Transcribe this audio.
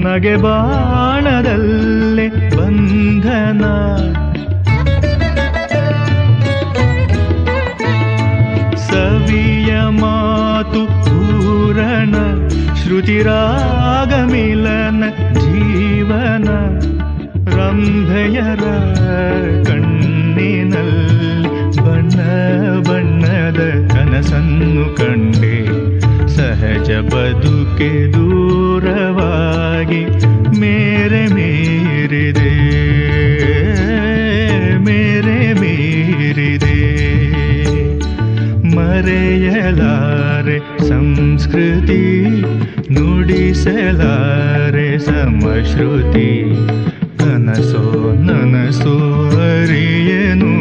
ನಗೆ ಬಾಣದಲ್ಲೇ ಬಂಧನ. ಸವಿಯ ಮಾತು ಪೂರಣ ಶ್ರುತಿರಾಗ ಮಿಲನ ಜೀವನ. ರಂಭೆಯರ ಕಣ್ಣಿನಲ್ಲಿ ಬಣ್ಣ ಬಣ್ಣದ ಕನಸನ್ನು ಕಂಡೆ. ಸಹಜ ಬದುಕೆ ದೂರವಾಗಿ ಮೇರೆ ಮೀರಿದೆ, ಮೇರೆ ಮೀರಿದೆ. ಮರೆಯಲಾರೆ ಸಂಸ್ಕೃತಿ, ನುಡಿಸಲಾರೆ ಸಮಶ್ರುತಿ. ಕನಸೋ ನನಸೋ ಅರಿಯನು